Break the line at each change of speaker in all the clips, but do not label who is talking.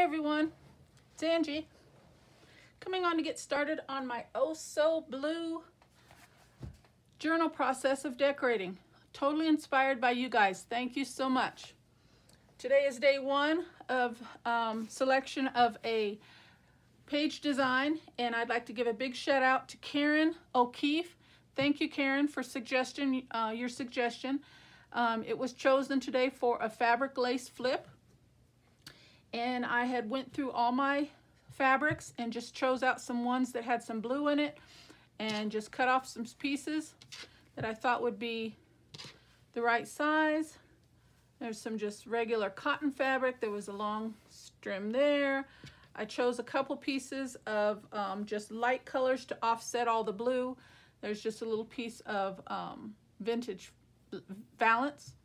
everyone, it's Angie, coming on to get started on my Oh So Blue journal process of decorating. Totally inspired by you guys. Thank you so much. Today is day one of selection of a page design, and I'd like to give a big shout out to Karyn O'Keefe. Thank you, Karyn, for your suggestion. It was chosen today for a fabric lace flip. And I had went through all my fabrics and just chose out some ones that had some blue in it and just cut off some pieces that I thought would be the right size. There's some just regular cotton fabric. There was a long string there. I chose a couple pieces of just light colors to offset all the blue. There's just a little piece of vintage valance,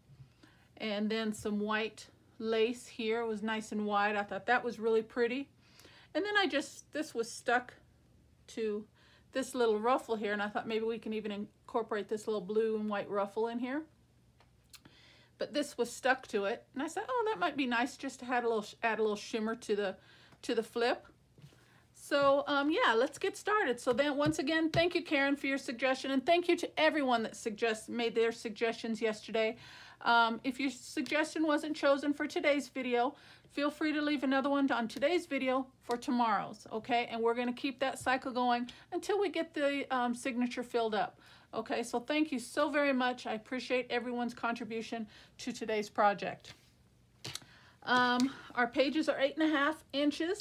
and then some white lace here. It was nice and wide. I thought that was really pretty. And then this was stuck to this little ruffle here, and I thought maybe we can even incorporate this little blue and white ruffle in here. But this was stuck to it, and I said, oh, that might be nice just to add a little shimmer to the flip. So yeah, let's get started. So then once again, thank you, Karyn, for your suggestion, and thank you to everyone that made their suggestions yesterday. If your suggestion wasn't chosen for today's video, feel free to leave another one on today's video for tomorrow's, okay? And we're going to keep that cycle going until we get the signature filled up, okay? So thank you so very much. I appreciate everyone's contribution to today's project. Our pages are 8.5 inches,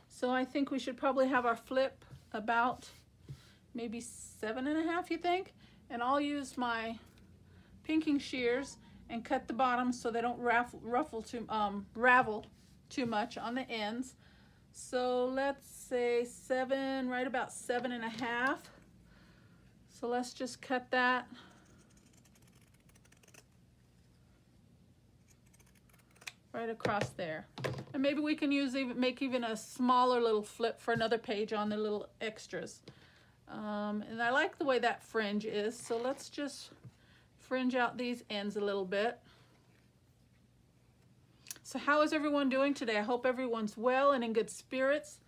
so I think we should probably have our flip about maybe 7.5, you think? And I'll use my pinking shears and cut the bottom so they don't ravel too much on the ends. So let's say right about 7.5. So let's just cut that. Right across there. And maybe we can make even a smaller little flip for another page on the little extras. And I like the way that fringe is, so let's just fringe out these ends a little bit. So how is everyone doing today? I hope everyone's well and in good spirits.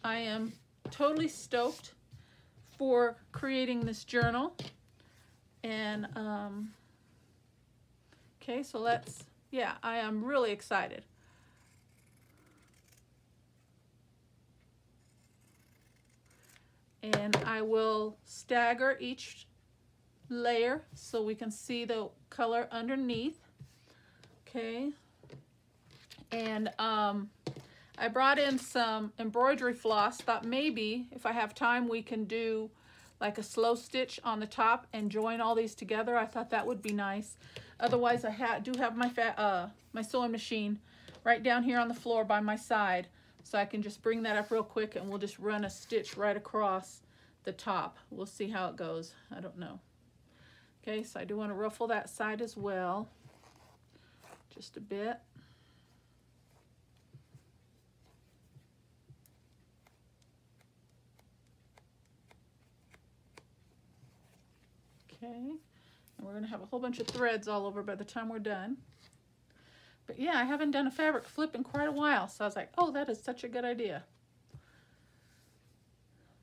I am totally stoked for creating this journal. And okay, so yeah, I am really excited. And I will stagger each layer so we can see the color underneath. Okay. And I brought in some embroidery floss. Thought maybe if I have time we can do like a slow stitch on the top and join all these together. I thought that would be nice. Otherwise, I do have my sewing machine right down here on the floor by my side, so I can just bring that up real quick and we'll just run a stitch right across the top. We'll see how it goes. I don't know. Okay, so I do want to ruffle that side as well, just a bit. Okay, and we're going to have a whole bunch of threads all over by the time we're done. But yeah, I haven't done a fabric flip in quite a while, so I was like, oh, that is such a good idea.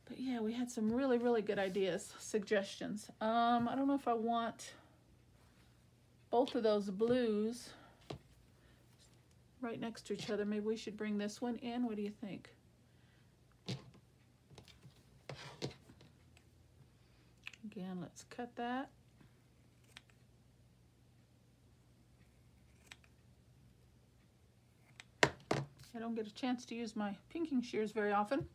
But yeah, we had some really, really good ideas, suggestions. I don't know if I want both of those blues right next to each other. Maybe we should bring this one in. What do you think? Again, let's cut that. I don't get a chance to use my pinking shears very often.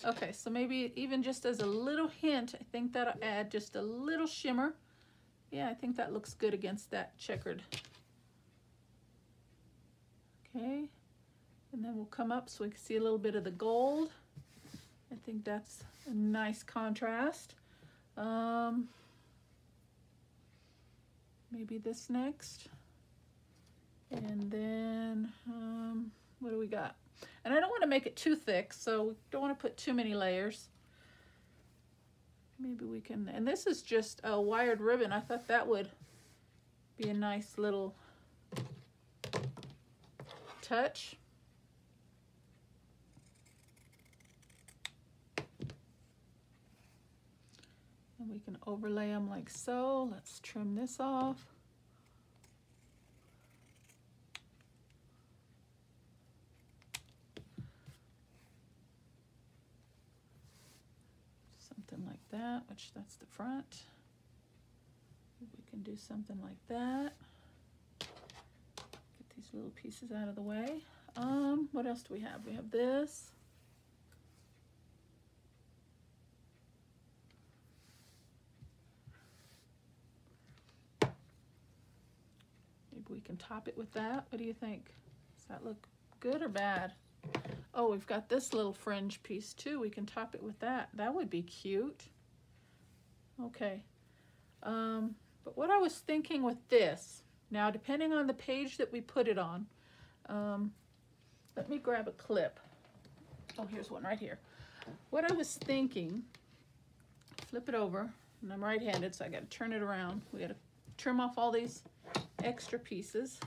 Okay, so maybe even just as a little hint, I think that'll add just a little shimmer. Yeah, I think that looks good against that checkered. Okay, and then we'll come up so we can see a little bit of the gold. I think that's a nice contrast. Maybe this next. And then, what do we got? And I don't want to make it too thick, so we don't want to put too many layers. Maybe we can, and this is just a wired ribbon. I thought that would be a nice little touch. we can overlay them like so. Let's trim this off. Something like that, which that's the front. We can do something like that. Get these little pieces out of the way. What else do we have? We have this. Maybe we can top it with that. What do you think? Does that look good or bad? Oh, we've got this little fringe piece too. We can top it with that. That would be cute. Okay. But what I was thinking with this, now depending on the page that we put it on, let me grab a clip. Oh, here's one right here. What I was thinking, flip it over, and I'm right-handed, so I gotta turn it around. We gotta trim off all these extra pieces.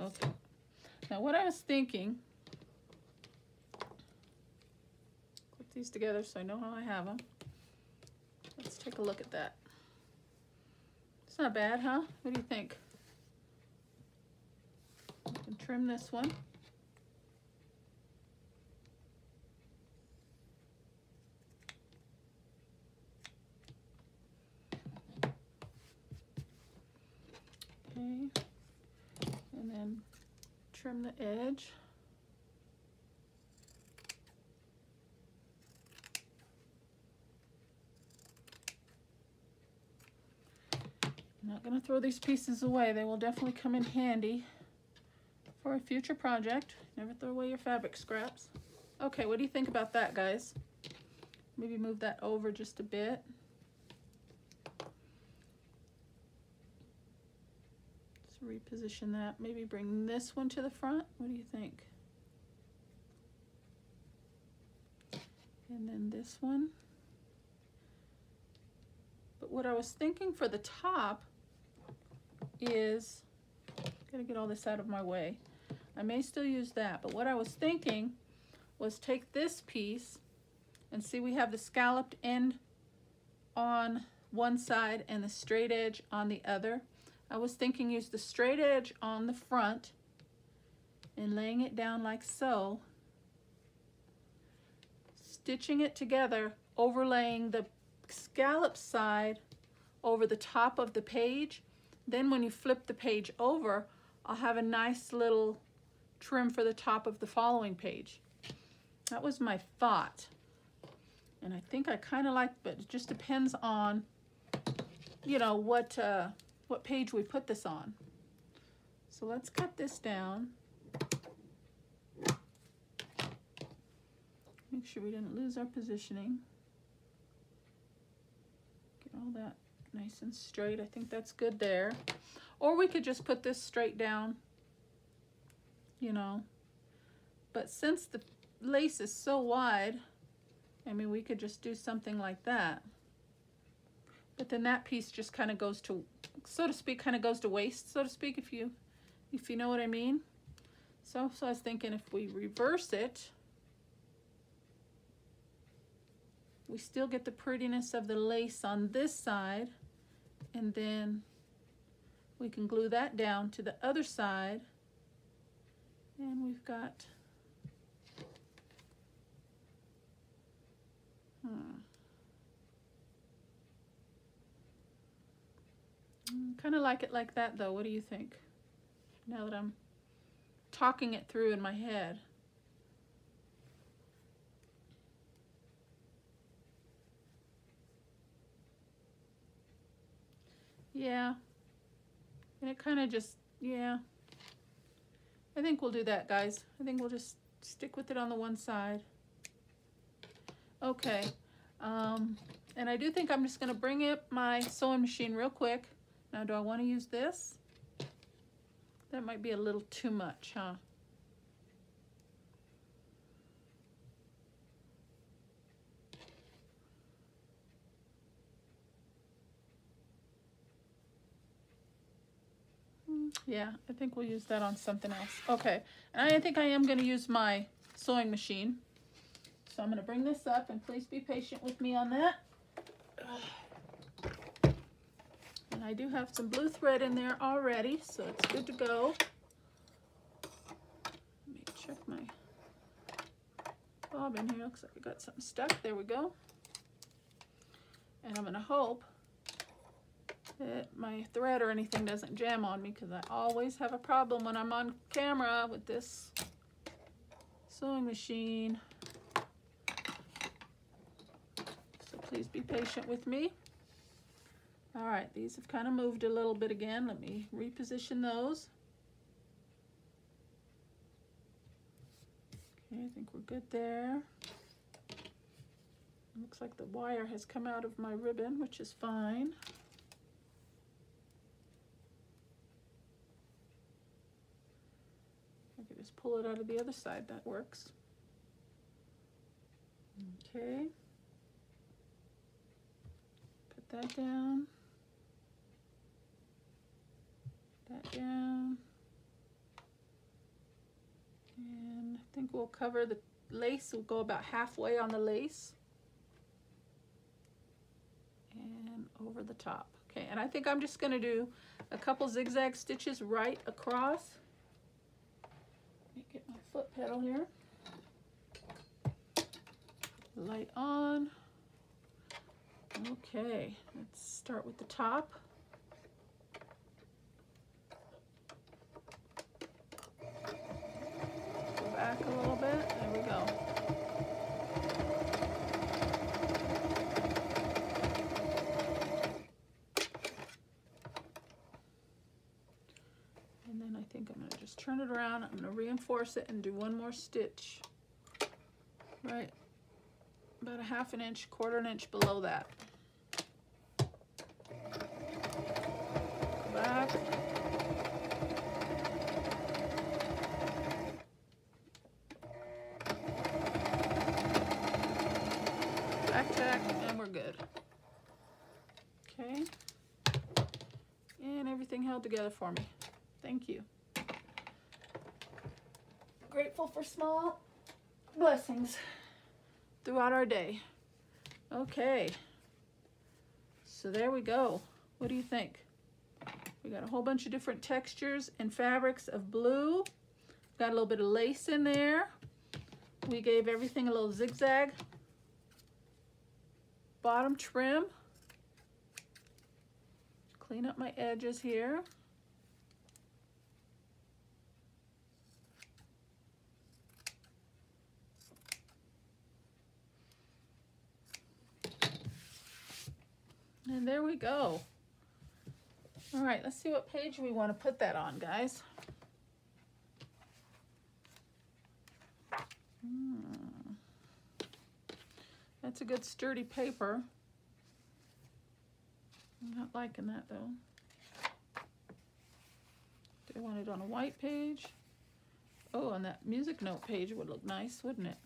Okay. Now what I was thinking, clip these together so I know how I have them. Let's take a look at that. It's not bad, huh? What do you think? I can trim this one. Okay. And then trim the edge. I'm not going to throw these pieces away. They will definitely come in handy for a future project. Never throw away your fabric scraps. Okay, what do you think about that, guys? Maybe move that over just a bit. Reposition that. Maybe bring this one to the front. What do you think? And then this one. But what I was thinking for the top is, gotta get all this out of my way. I may still use that, but what I was thinking was take this piece and see we have the scalloped end on one side and the straight edge on the other. I was thinking use the straight edge on the front and laying it down like so, stitching it together, overlaying the scallop side over the top of the page. Then when you flip the page over, I'll have a nice little trim for the top of the following page. That was my thought. And I think I kind of like, but it just depends on, you know, what page we put this on. So let's cut this down. Make sure we didn't lose our positioning. Get all that nice and straight. I think that's good there. Or we could just put this straight down, you know. But since the lace is so wide, I mean, we could just do something like that. But then that piece just kind of goes to, so to speak, kind of goes to waste, so to speak, if you know what I mean. So I was thinking if we reverse it, we still get the prettiness of the lace on this side, and then we can glue that down to the other side, and we've got, kind of like it like that though. What do you think? Now that I'm talking it through in my head. Yeah. And it kind of just, yeah. I think we'll do that, guys. I think we'll just stick with it on the one side. Okay. And I do think I'm just going to bring up my sewing machine real quick. Now, do I want to use this? That might be a little too much, huh? Yeah, I think we'll use that on something else. Okay, and I think I am going to use my sewing machine. So I'm going to bring this up, and please be patient with me on that. And I do have some blue thread in there already, so it's good to go. Let me check my bobbin here. Looks like I got something stuck. There we go. And I'm going to hope that my thread or anything doesn't jam on me, because I always have a problem when I'm on camera with this sewing machine. So please be patient with me. All right, these have kind of moved a little bit again. Let me reposition those. Okay, I think we're good there. Looks like the wire has come out of my ribbon, which is fine. I could just pull it out of the other side. That works. Okay. Put that down. That down. And I think we'll cover the lace. We'll go about halfway on the lace. And over the top. Okay, and I think I'm just going to do a couple zigzag stitches right across. Let me get my foot pedal here. Light on. Okay, let's start with the top. Go back a little bit. There we go. And then I think I'm going to just turn it around. I'm going to reinforce it and do one more stitch. Right about a half an inch, quarter an inch below that. Go back. Back tack, and we're good. Okay. And everything held together for me. Thank you. Grateful for small blessings throughout our day. Okay, so there we go. What do you think? We got a whole bunch of different textures and fabrics of blue. Got a little bit of lace in there. We gave everything a little zigzag bottom trim. Clean up my edges here. And there we go. All right, let's see what page we want to put that on, guys. That's a good sturdy paper. I'm not liking that though. Do I want it on a white page? Oh, on that music note page would look nice, wouldn't it?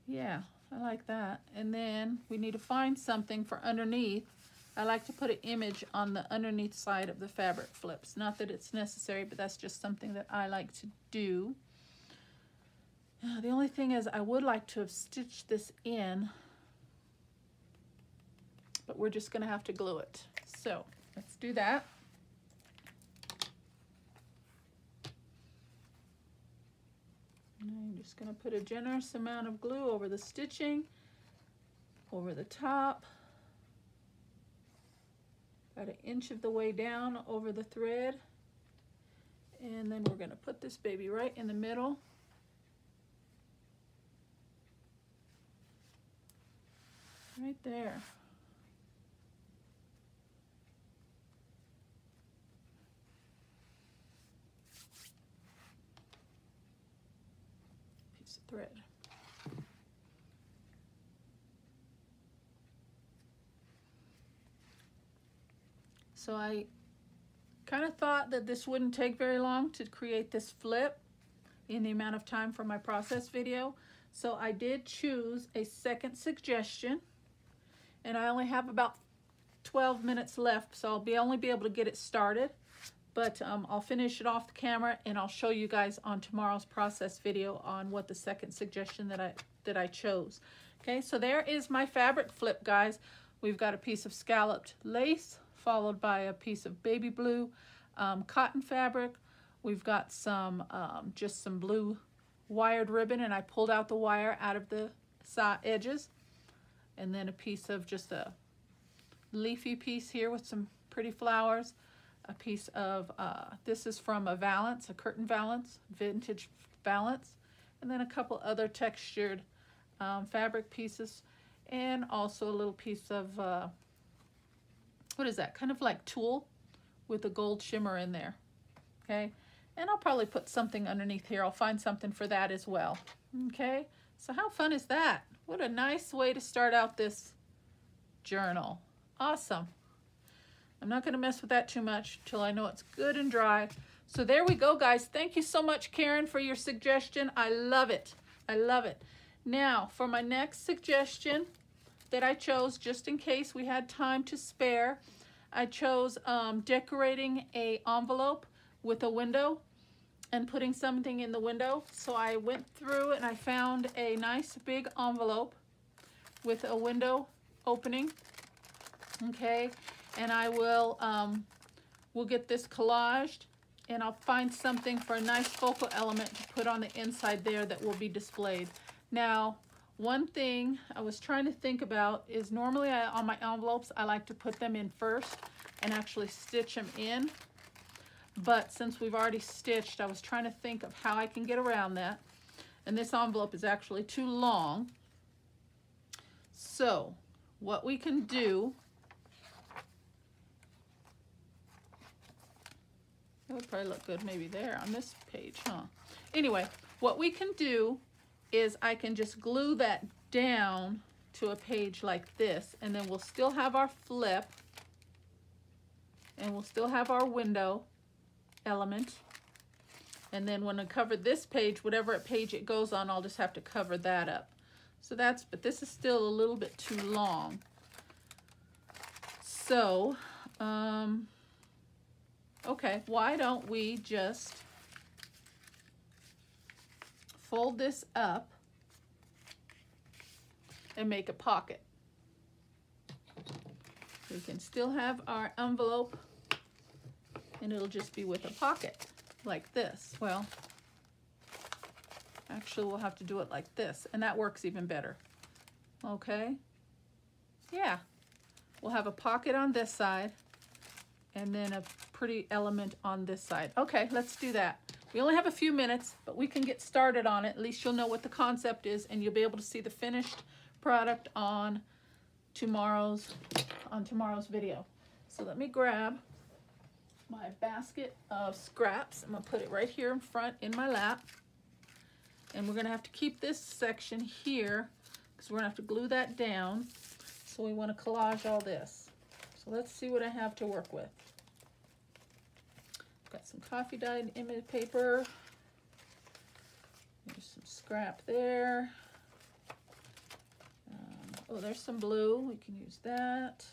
Yeah, I like that. And then we need to find something for underneath. I like to put an image on the underneath side of the fabric flips. Not that it's necessary, but that's just something that I like to do. The only thing is I would like to have stitched this in, but we're just going to have to glue it. So let's do that. And I'm just going to put a generous amount of glue over the stitching, over the top, about an inch of the way down over the thread. And then we're going to put this baby right in the middle. Right there. Piece of thread. So I kind of thought that this wouldn't take very long to create this flip in the amount of time for my process video. So I did choose a second suggestion. And I only have about 12 minutes left, so I'll only be able to get it started. But I'll finish it off the camera, and I'll show you guys on tomorrow's process video on what the second suggestion that I chose. Okay, so there is my fabric flip, guys. We've got a piece of scalloped lace, followed by a piece of baby blue cotton fabric. We've got some just some blue wired ribbon, and I pulled out the wire out of the side edges, and then a piece of just a leafy piece here with some pretty flowers. A piece of this is from a valance, a curtain valance, vintage valance, and then a couple other textured fabric pieces, and also a little piece of what is that, kind of like tulle with a gold shimmer in there. Okay, and I'll probably put something underneath here. I'll find something for that as well. Okay, so how fun is that? What a nice way to start out this journal. Awesome. I'm not going to mess with that too much till I know it's good and dry. So there we go, guys. Thank you so much, Karyn, for your suggestion. I love it. I love it. Now, for my next suggestion that I chose, just in case we had time to spare, I chose decorating an envelope with a window and putting something in the window. So I went through and I found a nice big envelope with a window opening. Okay, and I will we'll get this collaged, and I'll find something for a nice focal element to put on the inside there that will be displayed. Now, one thing I was trying to think about is normally on my envelopes I like to put them in first and actually stitch them in, but since we've already stitched, I was trying to think of how I can get around that, and this envelope is actually too long. So what we can do, that would probably look good maybe there on this page, huh? Anyway, what we can do is I can just glue that down to a page like this, and then we'll still have our flip, and we'll still have our window element. And then when I cover this page, whatever page it goes on, I'll just have to cover that up. So that's, but this is still a little bit too long. So, okay, why don't we just fold this up and make a pocket. We can still have our envelope, and it'll just be with a pocket like this. Well, actually we'll have to do it like this, and that works even better. Okay, yeah, we'll have a pocket on this side and then a pretty element on this side. Okay, let's do that. We only have a few minutes, but we can get started on it. At least you'll know what the concept is, and you'll be able to see the finished product on tomorrow's video. So let me grab my basket of scraps. I'm gonna put it right here in front in my lap, and we're gonna have to keep this section here because we're gonna have to glue that down. So we want to collage all this. So let's see what I have to work with. Got some coffee dyed image paper. There's some scrap there. Oh, there's some blue. We can use that.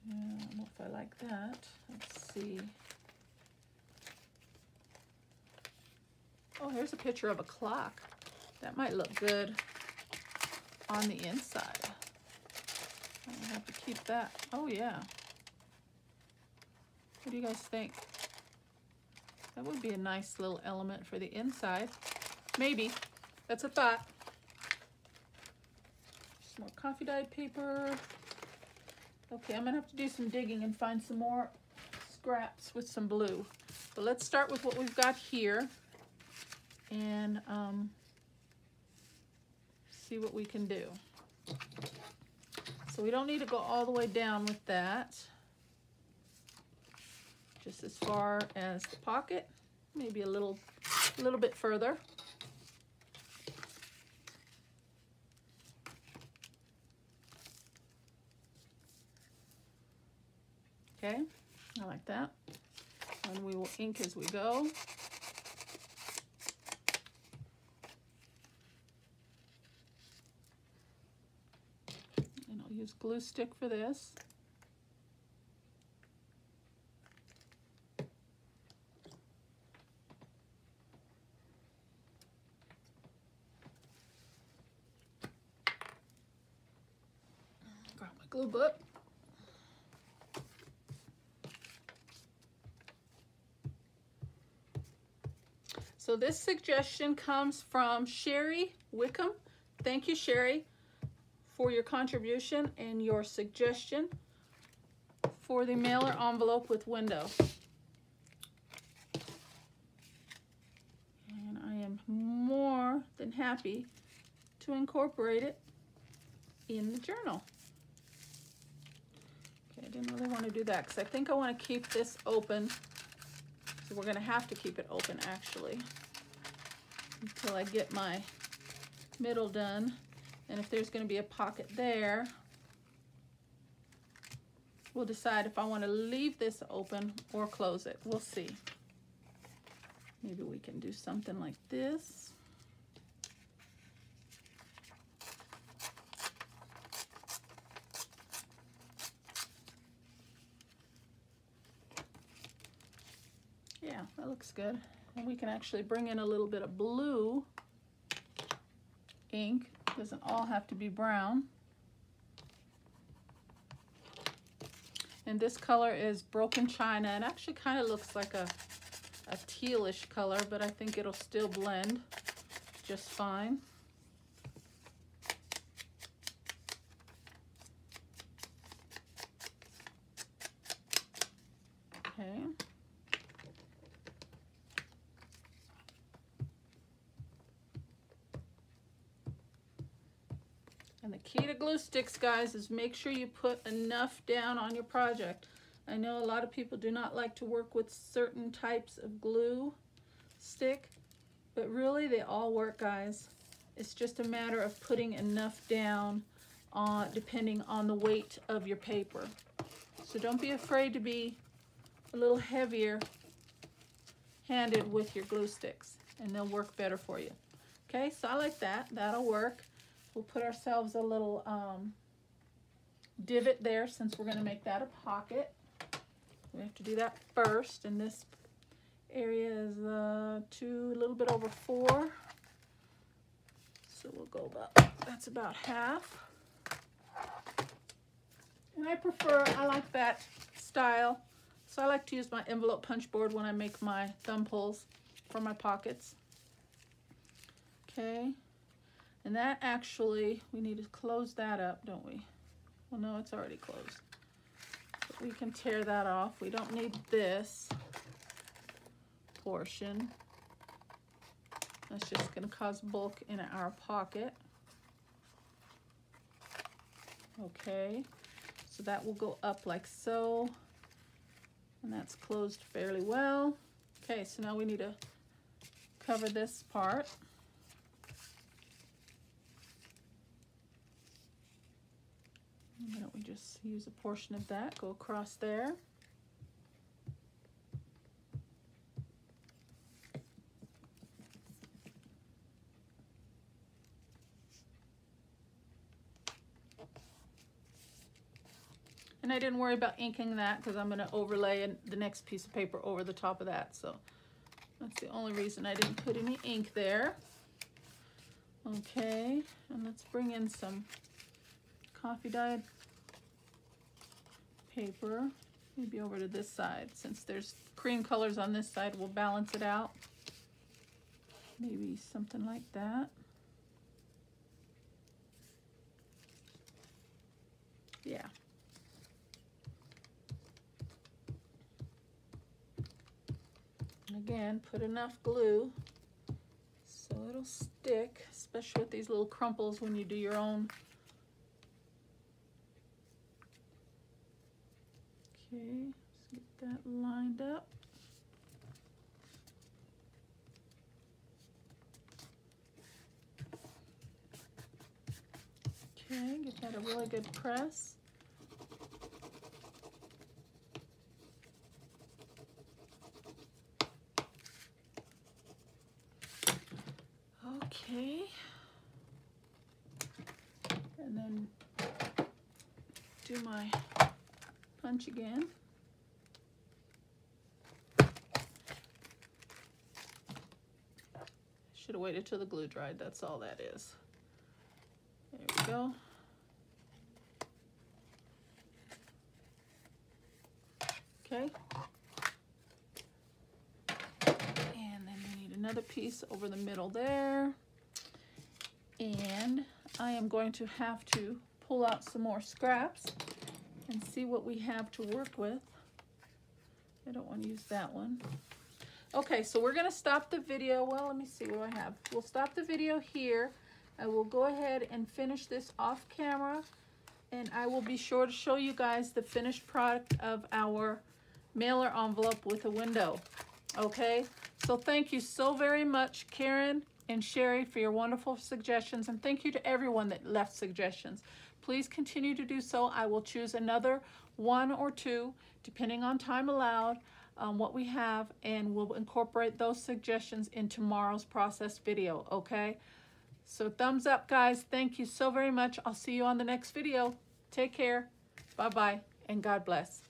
Yeah, I don't know if I like that. Let's see. Oh, here's a picture of a clock. That might look good on the inside. I have to keep that. Oh, yeah. What do you guys think? That would be a nice little element for the inside. Maybe. That's a thought. Some more coffee dyed paper. Okay, I'm gonna have to do some digging and find some more scraps with some blue. But let's start with what we've got here and see what we can do. So we don't need to go all the way down with that. Just as far as the pocket, maybe a little bit further. Okay, I like that. And we will ink as we go. And I'll use use glue stick for this. Got my glue book. So this suggestion comes from Sheri Wickham. Thank you, Sheri, for your contribution and your suggestion for the mailer envelope with window. And I am more than happy to incorporate it in the journal. Okay, I didn't really want to do that because I think I want to keep this open. So we're going to have to keep it open actually until I get my middle done. And if there's going to be a pocket there, we'll decide if I want to leave this open or close it. We'll see. Maybe we can do something like this. Yeah, that looks good. And we can actually bring in a little bit of blue ink. Doesn't all have to be brown. And this color is Broken China. It actually kind of looks like a tealish color, but I think it'll still blend just fine. Okay. And the key to glue sticks, guys, is make sure you put enough down on your project. I know a lot of people do not like to work with certain types of glue stick, but really they all work, guys. It's just a matter of putting enough down depending on the weight of your paper. So don't be afraid to be a little heavier handed with your glue sticks, and they'll work better for you. Okay, so I like that. That'll work. We'll put ourselves a little divot there since we're going to make that a pocket. We have to do that first, and this area is a little bit over 4. So we'll go that's about half. And I like that style. So I like to use my envelope punch board when I make my thumb pulls for my pockets. Okay. And that actually, we need to close that up, don't we? Well, no, it's already closed. But we can tear that off. We don't need this portion. That's just going to cause bulk in our pocket. Okay, so that will go up like so. And that's closed fairly well. Okay, so now we need to cover this part. Why don't we just use a portion of that, go across there. And I didn't worry about inking that because I'm going to overlay the next piece of paper over the top of that. So that's the only reason I didn't put any ink there. Okay, and let's bring in some coffee dyed paper, maybe over to this side. Since there's cream colors on this side, we'll balance it out. Maybe something like that. Yeah. Again, put enough glue so it'll stick, especially with these little crumples when you do your own. Okay, let's get that lined up. Okay, give that a really good press. Okay, and then do my punch again. Should have waited till the glue dried. That's all that is. There we go. Okay. And then we need another piece over the middle there. And I am going to have to pull out some more scraps and see what we have to work with. I don't want to use that one. Okay, so we're going to stop the video. Well, let me see what I have. We'll stop the video here. I will go ahead and finish this off camera, and I will be sure to show you guys the finished product of our mailer envelope with a window. Okay, so thank you so very much, Karyn and Sheri, for your wonderful suggestions, and thank you to everyone that left suggestions. Please continue to do so. I will choose another one or two, depending on time allowed, what we have, and we'll incorporate those suggestions in tomorrow's process video, okay? So thumbs up, guys. Thank you so very much. I'll see you on the next video. Take care. Bye-bye, and God bless.